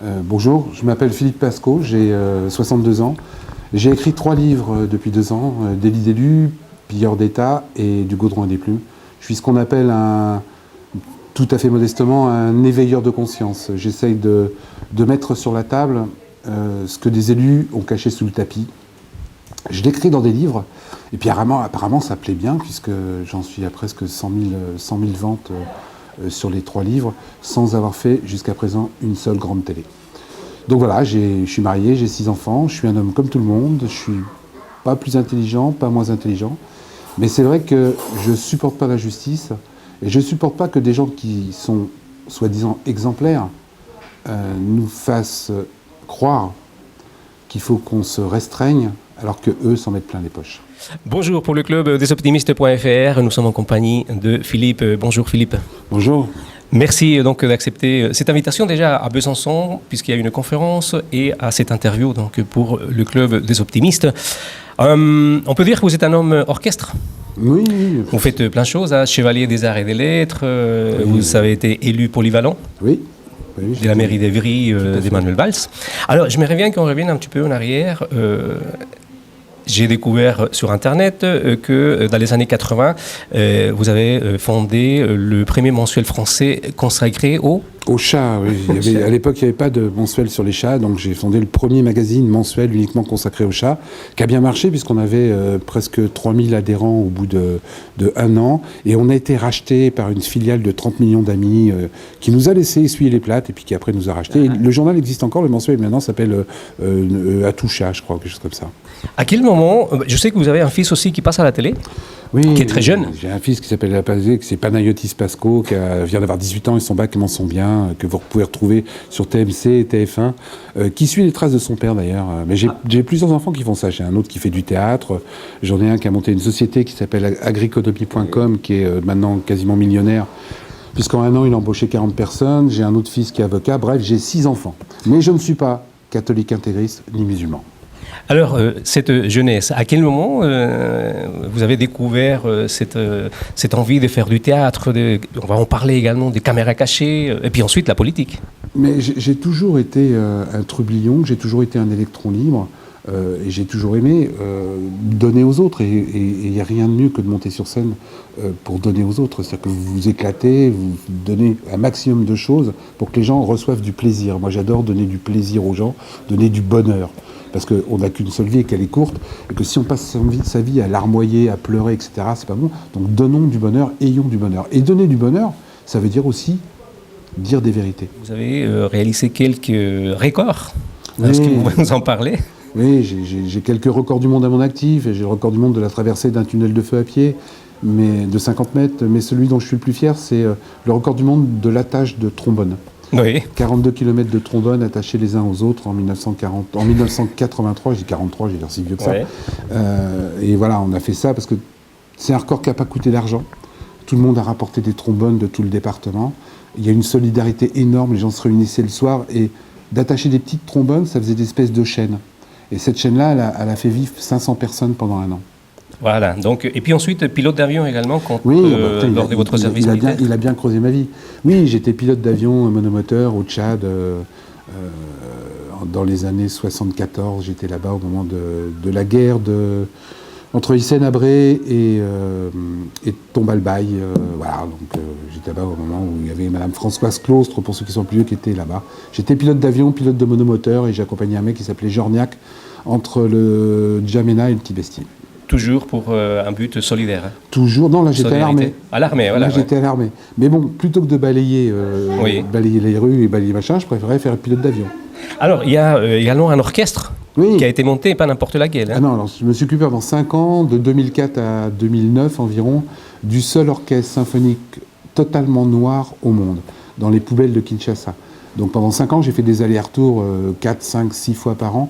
Bonjour, je m'appelle Philippe Pascot, j'ai 62 ans. J'ai écrit 3 livres depuis 2 ans, Délit d'élu, Pilleurs d'État et Du goudron et des plumes. Je suis ce qu'on appelle tout à fait modestement, un éveilleur de conscience. J'essaye de mettre sur la table ce que des élus ont caché sous le tapis. Je l'écris dans des livres, et puis apparemment ça plaît bien, puisque j'en suis à presque 100 000 ventes sur les 3 livres, sans avoir fait jusqu'à présent une seule grande télé. Donc voilà, je suis marié, j'ai 6 enfants, je suis un homme comme tout le monde, je suis pas plus intelligent, pas moins intelligent, mais c'est vrai que je supporte pas l'injustice, et je supporte pas que des gens qui sont soi-disant exemplaires nous fassent croire qu'il faut qu'on se restreigne, alors qu'eux s'en mettent plein les poches. Bonjour pour le club desoptimistes.fr. Nous sommes en compagnie de Philippe. Bonjour Philippe. Bonjour. Merci donc d'accepter cette invitation déjà à Besançon, puisqu'il y a une conférence, et à cette interview donc pour le club des optimistes. On peut dire que vous êtes un homme orchestre. Oui. Vous faites plein de choses, chevalier des arts et des lettres. Oui. Vous avez été élu polyvalent. Oui. De la mairie d'Evry, d'Emmanuel Valls. Alors, je m'aimerais bien qu'on revienne un petit peu en arrière. J'ai découvert sur Internet que dans les années 80, vous avez fondé le premier mensuel français consacré au chat, oui. À l'époque, il n'y avait pas de mensuel sur les chats, donc j'ai fondé le premier magazine mensuel uniquement consacré aux chats, qui a bien marché puisqu'on avait presque 3000 adhérents au bout de 1 an, et on a été racheté par une filiale de 30 millions d'amis qui nous a laissé essuyer les plates et puis qui après nous a racheté. Et le journal existe encore, le mensuel maintenant s'appelle À tout chat, je crois, quelque chose comme ça. À quel moment, je sais que vous avez un fils aussi qui passe à la télé, qui est très jeune. J'ai un fils qui s'appelle c'est Panayotis Pasco, qui vient d'avoir 18 ans et son bac m'en sont bien, que vous pouvez retrouver sur TMC et TF1, qui suit les traces de son père d'ailleurs. Mais j'ai plusieurs enfants qui font ça. J'ai un autre qui fait du théâtre, j'en ai un qui a monté une société qui s'appelle agriconomie.com, qui est maintenant quasiment millionnaire, puisqu'en 1 an il a embauché 40 personnes. J'ai un autre fils qui est avocat. Bref, j'ai 6 enfants. Mais je ne suis pas catholique intégriste ni musulman. Alors, cette jeunesse, à quel moment vous avez découvert cette envie de faire du théâtre, on va en parler également, des caméras cachées, et puis ensuite la politique? Mais j'ai toujours été un trublion, j'ai toujours été un électron libre, et j'ai toujours aimé donner aux autres. Et il n'y a rien de mieux que de monter sur scène pour donner aux autres. C'est-à-dire que vous vous éclatez, vous donnez un maximum de choses pour que les gens reçoivent du plaisir. Moi, j'adore donner du plaisir aux gens, donner du bonheur. Parce qu'on n'a qu'une seule vie et qu'elle est courte, et que si on passe sa vie à larmoyer, à pleurer, etc., c'est pas bon. Donc donnons du bonheur, ayons du bonheur. Et donner du bonheur, ça veut dire aussi dire des vérités. Vous avez réalisé quelques records. Oui. Est-ce que vous pouvez nous en parler? Oui, j'ai quelques records du monde à mon actif, et j'ai le record du monde de la traversée d'un tunnel de feu à pied, mais de 50 mètres. Mais celui dont je suis le plus fier, c'est le record du monde de l'attache de trombone. Oui. 42 km de trombones attachés les uns aux autres en 1983, je dis 43, j'ai l'air si vieux que ça. Ouais. Et voilà, on a fait ça parce que c'est un record qui n'a pas coûté d'argent. Tout le monde a rapporté des trombones de tout le département. Il y a une solidarité énorme, les gens se réunissaient le soir, et d'attacher des petites trombones, ça faisait des espèces de chaînes. Et cette chaîne-là, elle a fait vivre 500 personnes pendant 1 an. Voilà, donc, et puis ensuite, pilote d'avion également, lors de votre service militaire. militaire. Il a bien creusé ma vie. Oui, j'étais pilote d'avion monomoteur au Tchad. Dans les années 74, j'étais là-bas au moment de la guerre entre Hissène Habré et Tombalbaye. Voilà, donc j'étais là-bas au moment où il y avait Madame Françoise Claustre, pour ceux qui sont plus vieux, qui était là-bas. J'étais pilote d'avion, pilote de monomoteur, et j'ai accompagné un mec qui s'appelait Jorniak entre le Djamena et le Tibesti. Toujours pour un but solidaire. Hein. Toujours. Non, là j'étais à l'armée. À l'armée, voilà. Là j'étais à l'armée. Mais bon, plutôt que de balayer les rues et balayer machin, je préférais faire pilote d'avion. Alors, il y a également un orchestre qui a été monté, pas n'importe laquelle. Hein. Ah non, alors, je me suis occupé pendant 5 ans, de 2004 à 2009 environ, du seul orchestre symphonique totalement noir au monde, dans les poubelles de Kinshasa. Donc pendant 5 ans, j'ai fait des allers-retours 4, 5, 6 fois par an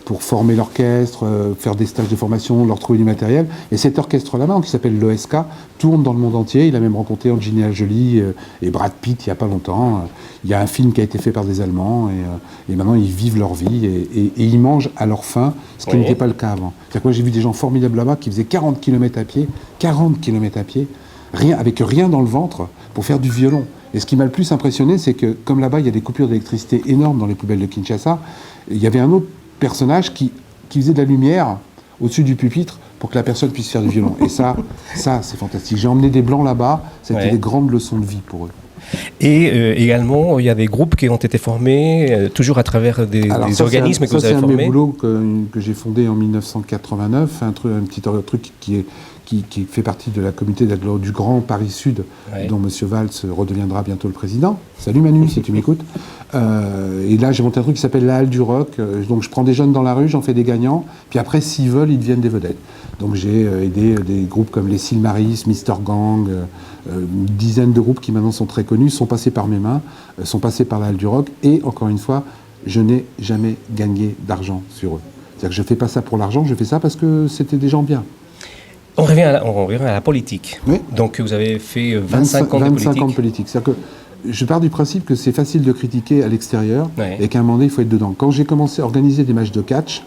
pour former l'orchestre, faire des stages de formation, leur trouver du matériel. Et cet orchestre-là, qui s'appelle l'OSK, tourne dans le monde entier. Il a même rencontré Angelina Jolie et Brad Pitt il n'y a pas longtemps. Il y a un film qui a été fait par des Allemands et maintenant ils vivent leur vie et ils mangent à leur faim, ce qui n'était pas le cas avant. C'est-à-dire que moi j'ai vu des gens formidables là-bas qui faisaient 40 km à pied, avec rien dans le ventre, pour faire du violon. Et ce qui m'a le plus impressionné, c'est que, comme là-bas, il y a des coupures d'électricité énormes dans les poubelles de Kinshasa, il y avait un autre personnage qui faisait de la lumière au-dessus du pupitre pour que la personne puisse faire du violon. Et ça c'est fantastique. J'ai emmené des Blancs là-bas, c'était des grandes leçons de vie pour eux. Et également, il y a des groupes qui ont été formés, toujours à travers des organismes que vous avez formés. C'est un de mes boulots que j'ai fondé en 1989, un petit truc qui fait partie de la communauté du Grand Paris Sud, dont M. Valls redeviendra bientôt le président. Salut Manu, si tu m'écoutes. Et là, j'ai monté un truc qui s'appelle la Halle du Rock. Donc, je prends des jeunes dans la rue, j'en fais des gagnants. Puis après, s'ils veulent, ils deviennent des vedettes. Donc, j'ai aidé des groupes comme les Silmaris, Mr. Gang, une dizaine de groupes qui maintenant sont très connus, sont passés par mes mains, sont passés par la Halle du Rock. Et encore une fois, je n'ai jamais gagné d'argent sur eux. C'est-à-dire que je ne fais pas ça pour l'argent, je fais ça parce que c'était des gens bien. On revient à la politique. Oui. Donc, vous avez fait 25 ans de politique. 25 ans de politique. C'est-à-dire que je pars du principe que c'est facile de critiquer à l'extérieur et qu'à un moment donné, il faut être dedans. Quand j'ai commencé à organiser des matchs de catch,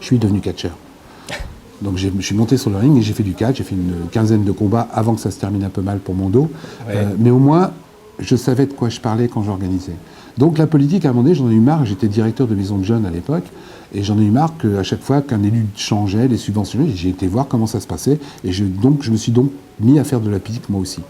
je suis devenu catcheur. Donc je suis monté sur le ring et j'ai fait du catch. J'ai fait une quinzaine de combats avant que ça se termine un peu mal pour mon dos. Mais au moins, je savais de quoi je parlais quand j'organisais. Donc la politique, à un moment donné, j'en ai eu marre. J'étais directeur de maison de jeunes à l'époque. Et j'en ai eu marre qu'à chaque fois qu'un élu changeait, les subventionnés, j'ai été voir comment ça se passait. Et je me suis donc mis à faire de la politique moi aussi.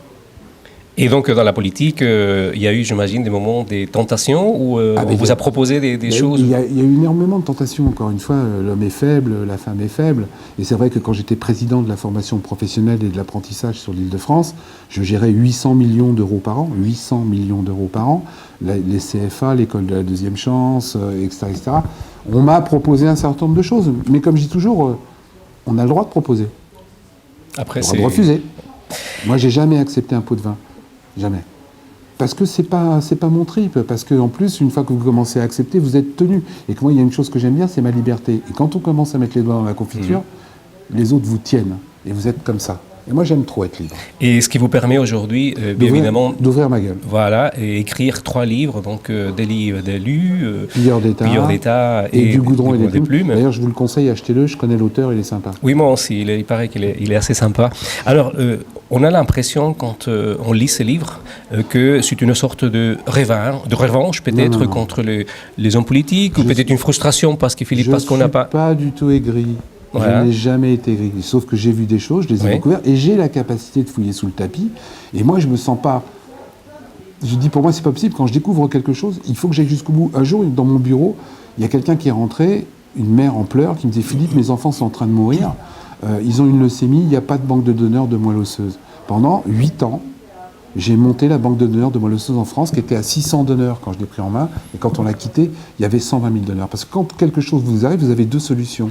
Et donc, dans la politique, il y a eu, j'imagine, des moments, des tentations où on vous a proposé des choses. Il y a eu énormément de tentations, encore une fois. L'homme est faible, la femme est faible. Et c'est vrai que quand j'étais président de la formation professionnelle et de l'apprentissage sur l'Île-de-France, je gérais 800 millions d'euros par an. 800 millions d'euros par an. Les CFA, l'école de la deuxième chance, etc., etc. On m'a proposé un certain nombre de choses. Mais comme je dis toujours, on a le droit de proposer. Après, on a le droit de refuser. Moi, j'ai jamais accepté un pot de vin. Jamais. Parce que c'est pas mon trip. Parce qu'en plus, une fois que vous commencez à accepter, vous êtes tenu. Et que moi, il y a une chose que j'aime bien, c'est ma liberté. Et quand on commence à mettre les doigts dans la confiture, les autres vous tiennent. Et vous êtes comme ça. Et moi, j'aime trop être libre. Et ce qui vous permet aujourd'hui, bien évidemment... D'ouvrir ma gueule. Voilà, et écrire 3 livres, donc des livres d'élus, Pilleurs d'État et du goudron et des plumes. D'ailleurs, je vous le conseille, achetez-le, je connais l'auteur, il est sympa. Oui, moi aussi, il paraît qu'il est assez sympa. Alors, on a l'impression, quand on lit ces livres, que c'est une sorte de revanche peut-être contre les hommes politiques, ou peut-être une frustration parce que Philippe Pascot n'a pas... Je ne suis pas du tout aigri. Voilà. Je n'ai jamais été aigri. Sauf que j'ai vu des choses, je les ai découvertes, et j'ai la capacité de fouiller sous le tapis. Et moi, je me sens pas... Je dis, pour moi, c'est pas possible. Quand je découvre quelque chose, il faut que j'aille jusqu'au bout. Un jour, dans mon bureau, il y a quelqu'un qui est rentré, une mère en pleurs, qui me disait, Philippe, mes enfants sont en train de mourir. Ils ont une leucémie, il n'y a pas de banque de donneurs de moelle osseuse. Pendant 8 ans, j'ai monté la banque de donneurs de moelle osseuse en France, qui était à 600 donneurs quand je l'ai pris en main. Et quand on l'a quitté, il y avait 120 000 donneurs. Parce que quand quelque chose vous arrive, vous avez 2 solutions.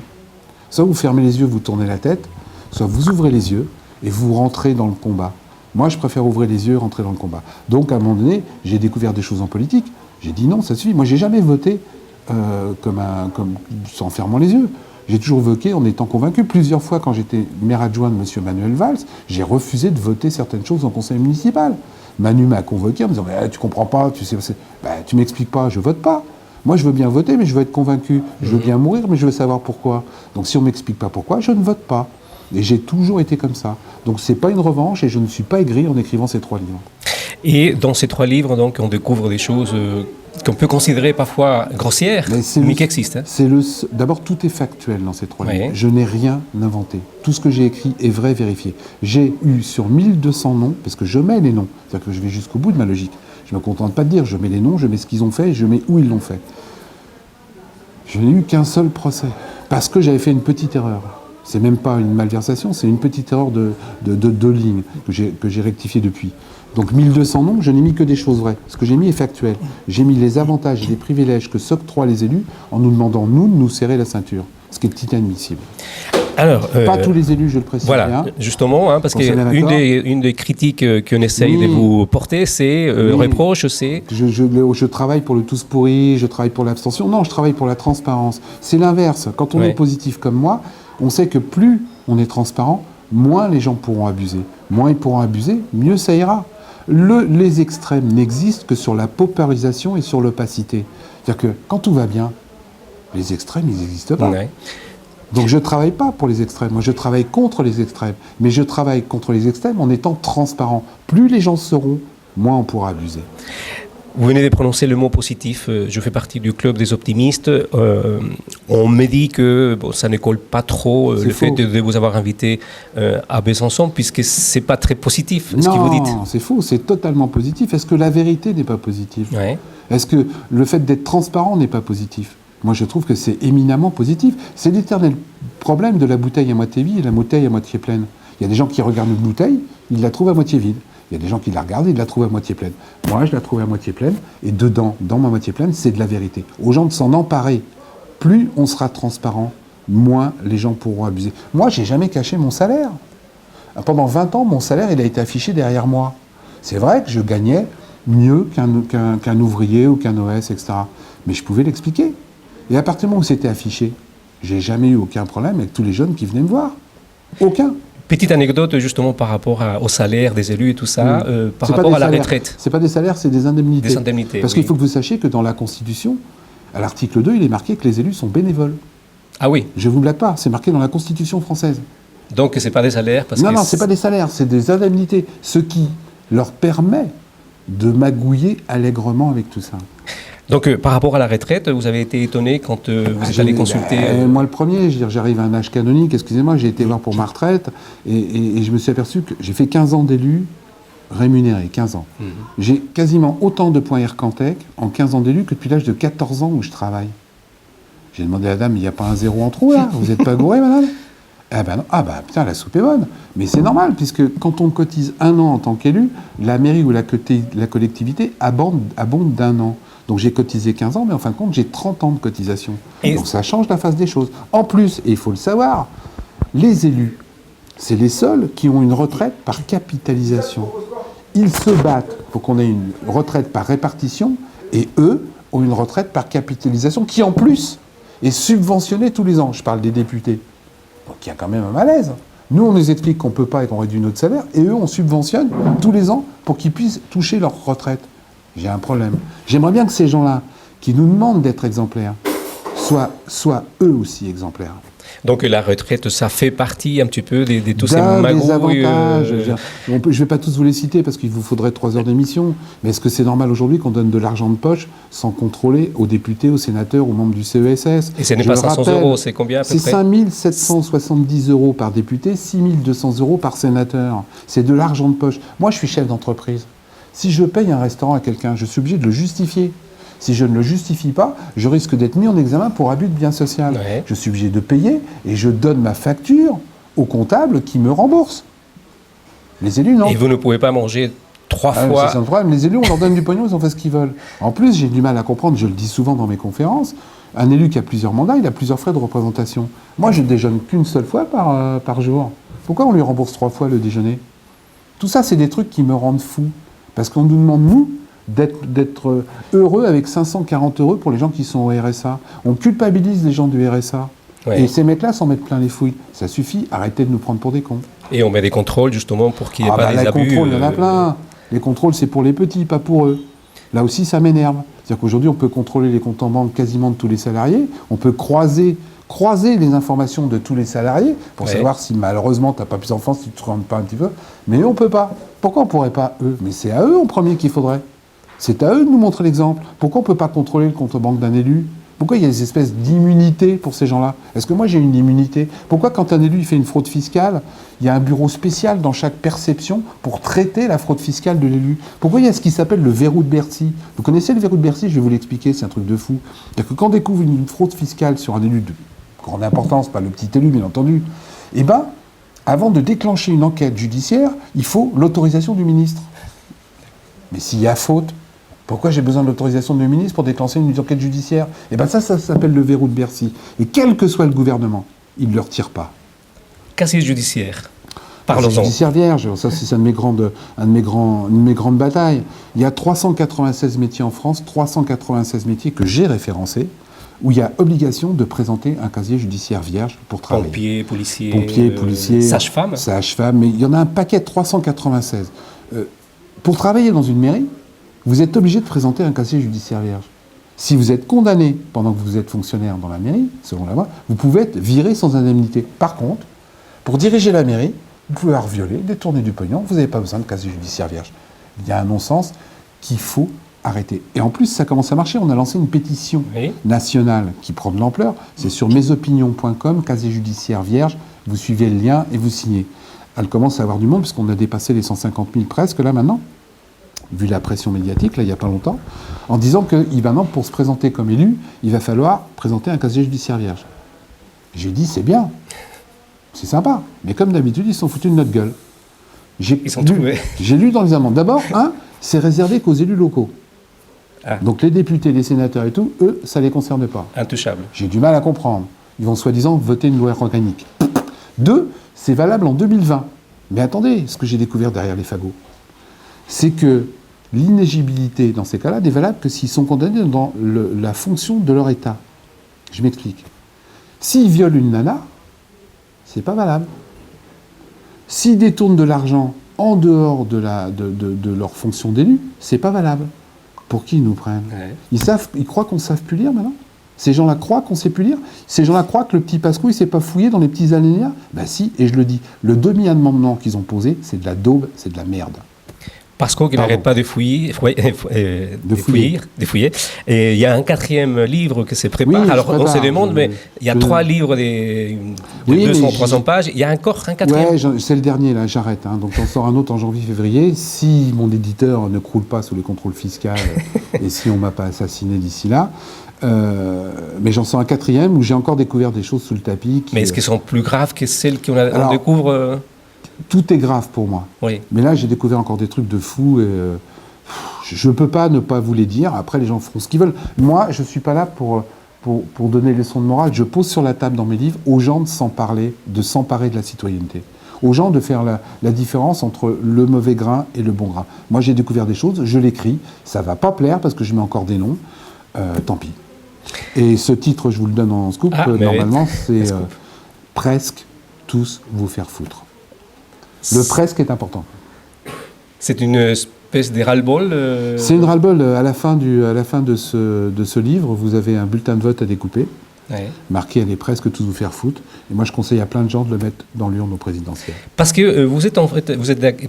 Soit vous fermez les yeux, vous tournez la tête, soit vous ouvrez les yeux et vous rentrez dans le combat. Moi, je préfère ouvrir les yeux et rentrer dans le combat. Donc, à un moment donné, j'ai découvert des choses en politique. J'ai dit non, ça suffit. Moi, j'ai jamais voté en fermant les yeux. J'ai toujours voté en étant convaincu. Plusieurs fois, quand j'étais maire adjoint de M. Manuel Valls, j'ai refusé de voter certaines choses en conseil municipal. Manu m'a convoqué en me disant « Tu comprends pas, tu sais, tu m'expliques pas, je vote pas ». Moi, je veux bien voter, mais je veux être convaincu. Je veux bien mourir, mais je veux savoir pourquoi. Donc, si on ne m'explique pas pourquoi, je ne vote pas. Et j'ai toujours été comme ça. Donc, ce n'est pas une revanche, et je ne suis pas aigri en écrivant ces 3 livres. Et dans ces 3 livres, donc, on découvre des choses qu'on peut considérer parfois grossières, mais qui existent. D'abord, tout est factuel dans ces 3 livres. Je n'ai rien inventé. Tout ce que j'ai écrit est vrai, vérifié. J'ai eu sur 1200 noms, parce que je mets les noms, c'est-à-dire que je vais jusqu'au bout de ma logique. Je ne me contente pas de dire, je mets les noms, je mets ce qu'ils ont fait, et je mets où ils l'ont fait. Je n'ai eu qu'un seul procès, parce que j'avais fait une petite erreur. C'est même pas une malversation, c'est une petite erreur de 2 lignes que j'ai rectifié depuis. Donc 1200 noms, je n'ai mis que des choses vraies. Ce que j'ai mis est factuel. J'ai mis les avantages et les privilèges que s'octroient les élus en nous demandant, nous, de nous serrer la ceinture. Ce qui est inadmissible. Alors, pas tous les élus, je le précise bien. Voilà, justement, parce qu'une des critiques qu'on essaye de vous porter, c'est reproche, c'est... Je travaille pour le tous pourri, je travaille pour l'abstention. Non, je travaille pour la transparence. C'est l'inverse. Quand on est positif comme moi, on sait que plus on est transparent, moins les gens pourront abuser. Moins ils pourront abuser, mieux ça ira. Les extrêmes n'existent que sur la pauperisation et sur l'opacité. C'est-à-dire que quand tout va bien, les extrêmes, ils n'existent pas. Ouais. Donc je ne travaille pas pour les extrêmes, moi je travaille contre les extrêmes. Mais je travaille contre les extrêmes en étant transparent. Plus les gens seront, moins on pourra abuser. Vous venez de prononcer le mot positif. Je fais partie du club des optimistes. On me dit que ça ne colle pas trop le fait de vous avoir invité à Besançon, puisque c'est pas très positif ce que vous dites. Non, c'est faux, c'est totalement positif. Est-ce que la vérité n'est pas positive? Ouais. Est-ce que le fait d'être transparent n'est pas positif? Moi, je trouve que c'est éminemment positif. C'est l'éternel problème de la bouteille à moitié vide et la bouteille à moitié pleine. Il y a des gens qui regardent une bouteille, ils la trouvent à moitié vide. Il y a des gens qui la regardent et ils la trouvent à moitié pleine. Moi, je la trouve à moitié pleine, et dedans, dans ma moitié pleine, c'est de la vérité. Aux gens de s'en emparer. Plus on sera transparent, moins les gens pourront abuser. Moi, j'ai jamais caché mon salaire. Pendant 20 ans, mon salaire, il a été affiché derrière moi. C'est vrai que je gagnais mieux qu'un ouvrier ou qu'un OS, etc. Mais je pouvais l'expliquer. Et à partir du moment où c'était affiché, j'ai jamais eu aucun problème avec tous les jeunes qui venaient me voir. Aucun. Petite anecdote justement par rapport au salaire des élus et tout ça, par rapport à la retraite. C'est pas des salaires, c'est des indemnités. Des indemnités. Parce qu'il faut que vous sachiez que dans la Constitution, à l'article 2, il est marqué que les élus sont bénévoles. Ah oui. Je vous blague pas, c'est marqué dans la Constitution française. Donc c'est pas des salaires parce Non, c'est pas des salaires, c'est des indemnités. Ce qui leur permet de magouiller allègrement avec tout ça. Donc, par rapport à la retraite, vous avez été étonné quand vous êtes allé consulter Moi, le premier, je veux dire, j'arrive à un âge canonique, excusez-moi, j'ai été voir pour ma retraite, et je me suis aperçu que j'ai fait 15 ans d'élu rémunéré, 15 ans. J'ai quasiment autant de points Ircantec en 15 ans d'élu que depuis l'âge de 14 ans où je travaille. J'ai demandé à la dame, il n'y a pas un zéro en trop, là? Vous n'êtes pas gouré, madame? Ah ben non. Ah ben putain, la soupe est bonne. Mais c'est normal, puisque quand on cotise un an en tant qu'élu, la mairie ou la collectivité abonde d'un an. Donc j'ai cotisé 15 ans, mais en fin de compte, j'ai 30 ans de cotisation. Donc ça change la face des choses. En plus, et il faut le savoir, les élus, c'est les seuls qui ont une retraite par capitalisation. Ils se battent pour qu'on ait une retraite par répartition, et eux ont une retraite par capitalisation qui, en plus, est subventionnée tous les ans. Je parle des députés. Donc il y a quand même un malaise. Nous, on nous explique qu'on ne peut pas et qu'on réduit notre salaire, et eux, on subventionne tous les ans pour qu'ils puissent toucher leur retraite. J'ai un problème. J'aimerais bien que ces gens-là, qui nous demandent d'être exemplaires, soient eux aussi exemplaires. Donc la retraite, ça fait partie un petit peu de tous ces magouilles. Des avantages. Je ne vais pas tous vous les citer parce qu'il vous faudrait 3 heures d'émission. Mais est-ce que c'est normal aujourd'hui qu'on donne de l'argent de poche sans contrôler aux députés, aux sénateurs, aux membres du CESS? Et ce n'est pas 500 euros, c'est combien à peu près? C'est 5 770 euros par député, 6 200 euros par sénateur. C'est de l'argent de poche. Moi, je suis chef d'entreprise. Si je paye un restaurant à quelqu'un, je suis obligé de le justifier. Si je ne le justifie pas, je risque d'être mis en examen pour abus de bien social. Ouais. Je suis obligé de payer et je donne ma facture au comptable qui me rembourse. Les élus, non. Et vous ne pouvez pas manger 3 fois. C'est un problème. Les élus, on leur donne du pognon, ils ont fait ce qu'ils veulent. En plus, j'ai du mal à comprendre, je le dis souvent dans mes conférences, un élu qui a plusieurs mandats, il a plusieurs frais de représentation. Moi, je ne déjeune qu'une seule fois par jour. Pourquoi on lui rembourse 3 fois le déjeuner? Tout ça, c'est des trucs qui me rendent fou. Parce qu'on nous demande, nous, d'être heureux avec 540 € pour les gens qui sont au RSA. On culpabilise les gens du RSA. Ouais. Et ces mecs-là s'en mettent plein les fouilles. Ça suffit, arrêtez de nous prendre pour des cons. Et on met des contrôles, justement, pour qu'il n'y ait pas des abus. Les contrôles, il y en a plein. Les contrôles, c'est pour les petits, pas pour eux. Là aussi, ça m'énerve. C'est-à-dire qu'aujourd'hui, on peut contrôler les comptes en banque quasiment de tous les salariés. On peut croiser les informations de tous les salariés pour savoir si malheureusement tu n'as pas plus d'enfants, si tu ne te rends pas un petit peu. Mais eux, on ne peut pas. Pourquoi on ne pourrait pas, eux? Mais c'est à eux en premier qu'il faudrait. C'est à eux de nous montrer l'exemple. Pourquoi on ne peut pas contrôler le compte banque d'un élu? Pourquoi il y a des espèces d'immunité pour ces gens-là? Est-ce que moi j'ai une immunité? Pourquoi quand un élu il fait une fraude fiscale, il y a un bureau spécial dans chaque perception pour traiter la fraude fiscale de l'élu? Pourquoi il y a ce qui s'appelle le verrou de Bercy? Vous connaissez le verrou de Bercy? Je vais vous l'expliquer, c'est un truc de fou. C'est-à-dire que quand on découvre une fraude fiscale sur un élu de grande importance, pas le petit élu bien entendu, eh bien, avant de déclencher une enquête judiciaire, il faut l'autorisation du ministre. Mais s'il y a faute, pourquoi j'ai besoin de l'autorisation du ministre pour déclencher une enquête judiciaire? Eh bien ça s'appelle le verrou de Bercy. Et quel que soit le gouvernement, il ne le retire pas. Casier judiciaire. Parlons-en. Casier judiciaire vierge, ça c'est une de mes grandes batailles. Il y a 396 métiers en France, 396 métiers que j'ai référencés, où il y a obligation de présenter un casier judiciaire vierge pour travailler. Pompiers, policiers, sage-femme. Sage-femme, mais il y en a un paquet de 396. Pour travailler dans une mairie, vous êtes obligé de présenter un casier judiciaire vierge. Si vous êtes condamné pendant que vous êtes fonctionnaire dans la mairie, selon la loi, vous pouvez être viré sans indemnité. Par contre, pour diriger la mairie, vous pouvez avoir violé, détourner du pognon, vous n'avez pas besoin de casier judiciaire vierge. Il y a un non-sens qu'il faut arrêter. Et en plus, ça commence à marcher. On a lancé une pétition nationale qui prend de l'ampleur. C'est sur mesopinions.com, casier judiciaire vierge. Vous suivez le lien et vous signez. Elle commence à avoir du monde, puisqu'on a dépassé les 150 000 presque, là, maintenant, vu la pression médiatique, là, il n'y a pas longtemps, en disant que maintenant, pour se présenter comme élu, il va falloir présenter un casier judiciaire vierge. J'ai dit, c'est bien, c'est sympa, mais comme d'habitude, ils se sont foutus de notre gueule. J'ai lu dans les amendes. D'abord, c'est réservé qu'aux élus locaux. Ah. Donc les députés, les sénateurs et tout, eux, ça ne les concerne pas. Intouchable. J'ai du mal à comprendre. Ils vont soi-disant voter une loi organique. 2, c'est valable en 2020. Mais attendez, ce que j'ai découvert derrière les fagots, c'est que l'inéligibilité dans ces cas-là n'est valable que s'ils sont condamnés dans la fonction de leur État. Je m'explique. S'ils violent une nana, c'est pas valable. S'ils détournent de l'argent en dehors de leur fonction d'élu, c'est pas valable. Pour qui ils nous prennent ? Ils croient qu'on ne sait plus lire maintenant ? Ces gens-là croient qu'on ne sait plus lire ? Ces gens-là croient que le petit Pasco, il ne s'est pas fouillé dans les petits alinéas ? Ben si, et je le dis, le demi-amendement qu'ils ont posé, c'est de la daube, c'est de la merde. Pasco qui n'arrête pas de fouiller. Et il y a un 4e livre qui se prépare. Oui, alors on se demande, mais il y a 3 livres de 200-300 pages. Il y a encore un 4e. Oui, c'est le dernier, là, j'arrête. Donc j'en sors un autre en janvier-février. Si mon éditeur ne croule pas sous les contrôles fiscaux et si on ne m'a pas assassiné d'ici là. Mais j'en sors un 4e où j'ai encore découvert des choses sous le tapis. Mais est-ce qu'elles sont plus graves que celles qu'on découvre Tout est grave pour moi. Oui. Mais là, j'ai découvert encore des trucs de fou. Et, je ne peux pas ne pas vous les dire. Après, les gens feront ce qu'ils veulent. Moi, je ne suis pas là pour donner les leçons de morale. Je pose sur la table dans mes livres aux gens de s'emparer de la citoyenneté. Aux gens de faire la différence entre le mauvais grain et le bon grain. Moi, j'ai découvert des choses, je l'écris. Ça ne va pas plaire parce que je mets encore des noms. Tant pis. Et ce titre, je vous le donne en scoop. Normalement, c'est presque tous vous faire foutre. Le presque est important. C'est une espèce de ras-le-bol C'est une ras-le-bol. À la fin de ce livre, vous avez un bulletin de vote à découper, marqué « Allez presque tous vous faire foutre ». Et moi, je conseille à plein de gens de le mettre dans l'urne au présidentiel. Parce que vous êtes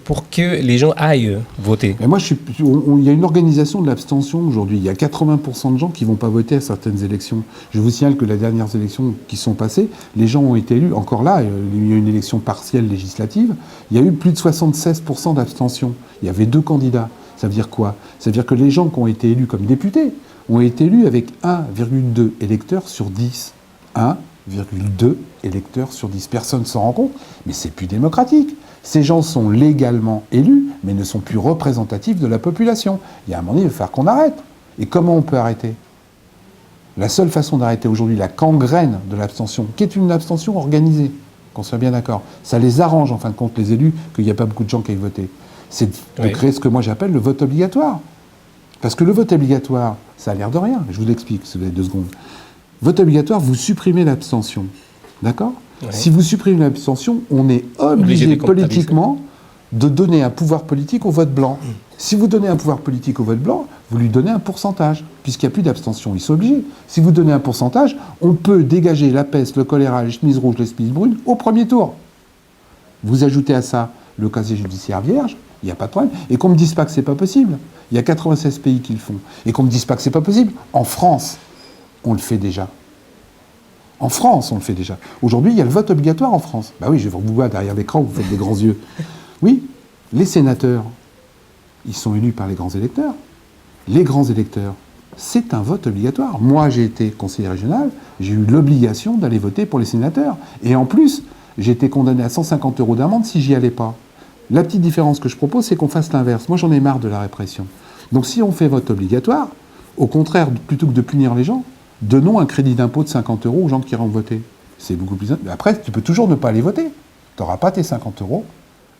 pour que les gens aillent voter. Et moi, il y a une organisation de l'abstention aujourd'hui. Il y a 80% de gens qui ne vont pas voter à certaines élections. Je vous signale que les dernières élections qui sont passées, les gens ont été élus. Encore là, il y a une élection partielle législative. Il y a eu plus de 76% d'abstention. Il y avait 2 candidats. Ça veut dire quoi ? Ça veut dire que les gens qui ont été élus comme députés ont été élus avec 1,2 électeurs sur 10. 1,2 électeurs sur 10. Personne ne s'en rend compte, mais c'est plus démocratique. Ces gens sont légalement élus, mais ne sont plus représentatifs de la population. Il y a un moment donné, il va falloir qu'on arrête. Et comment on peut arrêter ? La seule façon d'arrêter aujourd'hui la gangrène de l'abstention, qui est une abstention organisée, qu'on soit bien d'accord, ça les arrange en fin de compte, les élus, qu'il n'y a pas beaucoup de gens qui aillent voter, c'est de créer ce que moi j'appelle le vote obligatoire. Parce que le vote obligatoire, ça a l'air de rien. Je vous l'explique, si vous avez 2 secondes. Vote obligatoire, vous supprimez l'abstention. D'accord ? Si vous supprimez l'abstention, on est obligé politiquement de donner un pouvoir politique au vote blanc. Si vous donnez un pouvoir politique au vote blanc, vous lui donnez un pourcentage. Puisqu'il n'y a plus d'abstention, ils sont obligés. Si vous donnez un pourcentage, on peut dégager la peste, le choléra, les chemises rouges, les chemises brunes au premier tour. Vous ajoutez à ça le casier judiciaire vierge, il n'y a pas de problème. Et qu'on ne me dise pas que ce n'est pas possible. Il y a 96 pays qui le font. Et qu'on ne me dise pas que ce n'est pas possible. En France, on le fait déjà. En France, on le fait déjà. Aujourd'hui, il y a le vote obligatoire en France. Bah oui, je vous vois derrière l'écran, vous faites des grands yeux. Oui, les sénateurs, ils sont élus par les grands électeurs. Les grands électeurs, c'est un vote obligatoire. Moi, j'ai été conseiller régional, j'ai eu l'obligation d'aller voter pour les sénateurs. Et en plus, j'ai été condamné à 150 € d'amende si j'y allais pas. La petite différence que je propose, c'est qu'on fasse l'inverse. Moi, j'en ai marre de la répression. Donc, si on fait vote obligatoire, au contraire, plutôt que de punir les gens, donnons un crédit d'impôt de 50 € aux gens qui iront voter. C'est beaucoup plus... Après, tu peux toujours ne pas aller voter. Tu n'auras pas tes 50 €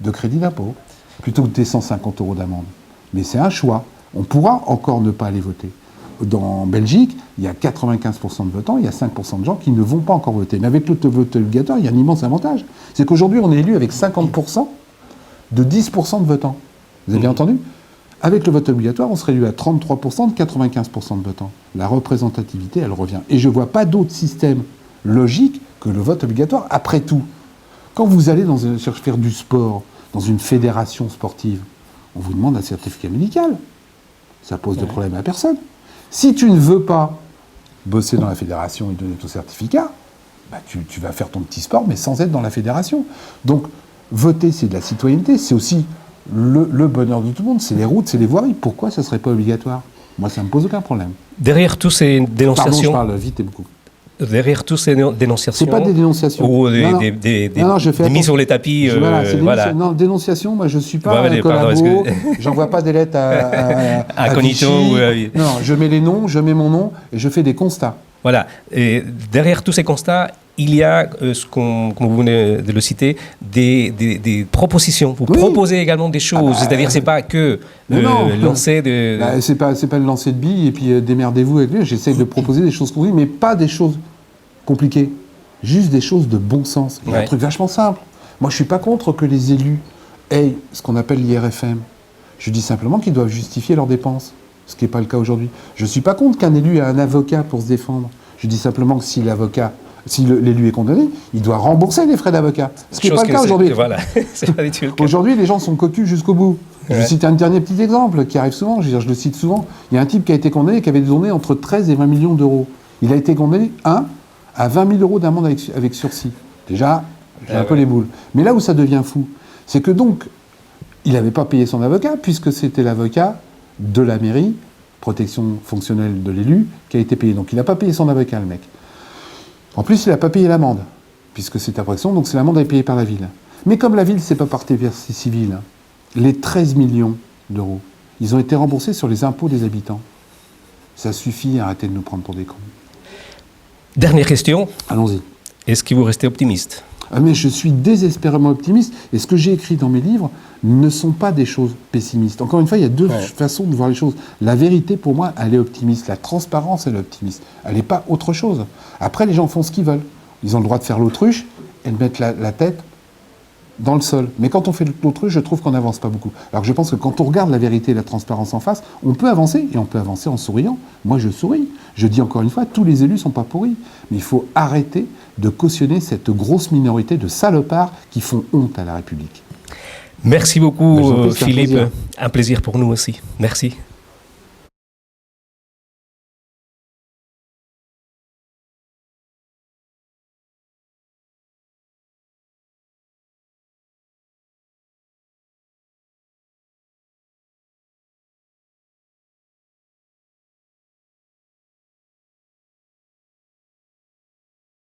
de crédit d'impôt, plutôt que tes 150 € d'amende. Mais c'est un choix. On pourra encore ne pas aller voter. En Belgique, il y a 95% de votants, il y a 5% de gens qui ne vont pas encore voter. Mais avec le vote obligatoire, il y a un immense avantage. C'est qu'aujourd'hui, on est élu avec 50% de 10% de votants. Vous avez bien entendu ? Avec le vote obligatoire, on se réduit à 33% de 95% de votants. La représentativité, elle revient. Et je ne vois pas d'autre système logique que le vote obligatoire. Après tout, quand vous allez faire du sport, dans une fédération sportive, on vous demande un certificat médical. Ça pose de problème à personne. Si tu ne veux pas bosser dans la fédération et donner ton certificat, bah tu vas faire ton petit sport, mais sans être dans la fédération. Donc, voter, c'est de la citoyenneté, c'est aussi le bonheur de tout le monde, c'est les routes, c'est les voiries. Pourquoi ça ne serait pas obligatoire? Moi, ça ne me pose aucun problème. Derrière tous ces dénonciations... Pardon, je parle vite et beaucoup. Derrière toutes ces dénonciations... C'est pas des dénonciations. Ou des mises sur les tapis... voilà. Non, dénonciation, moi je ne suis pas un collabo, j'envoie pas des lettres à Cognito. Non, je mets les noms, je mets mon nom et je fais des constats. Voilà. Et derrière tous ces constats, il y a, comme vous venez de le citer, des propositions. Vous proposez également des choses. C'est-à-dire, c'est pas que lancer de... c'est pas le lancer de billes et puis démerdez-vous avec lui. J'essaie de proposer des choses compliquées, mais pas des choses compliquées. Juste des choses de bon sens. Il y a un truc vachement simple. Moi, je suis pas contre que les élus aient ce qu'on appelle l'IRFM. Je dis simplement qu'ils doivent justifier leurs dépenses, ce qui n'est pas le cas aujourd'hui. Je suis pas contre qu'un élu ait un avocat pour se défendre. Je dis simplement que si l'élu est condamné, il doit rembourser les frais d'avocat. Ce qui n'est pas le cas aujourd'hui. Voilà. Aujourd'hui, les gens sont cocus jusqu'au bout. Je vais citer un dernier petit exemple qui arrive souvent, je le cite souvent. Il y a un type qui a été condamné et qui avait donné entre 13 et 20 millions d'euros. Il a été condamné, à 20 000 euros d'amende avec sursis. Déjà, j'ai un peu les boules. Mais là où ça devient fou, c'est que donc, il n'avait pas payé son avocat, puisque c'était l'avocat de la mairie, protection fonctionnelle de l'élu, qui a été payé. Donc il n'a pas payé son avocat, le mec. En plus, il n'a pas payé l'amende, puisque c'est protection, donc c'est l'amende à être payée par la ville. Mais comme la ville, c'est pas partie civile, les 13 millions d'euros, ils ont été remboursés sur les impôts des habitants. Ça suffit à arrêter de nous prendre pour des cons. Dernière question. Allons-y. Est-ce que vous restez optimiste? Mais je suis désespérément optimiste, et ce que j'ai écrit dans mes livres ne sont pas des choses pessimistes. Encore une fois, il y a deux façons de voir les choses. La vérité, pour moi, elle est optimiste. La transparence, elle est optimiste. Elle n'est pas autre chose. Après, les gens font ce qu'ils veulent. Ils ont le droit de faire l'autruche et de mettre la tête dans le sol. Mais quand on fait l'autruche, je trouve qu'on n'avance pas beaucoup. Alors que je pense que quand on regarde la vérité et la transparence en face, on peut avancer, et on peut avancer en souriant. Moi, je souris. Je dis encore une fois, tous les élus ne sont pas pourris. Mais il faut arrêter de cautionner cette grosse minorité de salopards qui font honte à la République. Merci beaucoup, Philippe. Un plaisir pour nous aussi. Merci.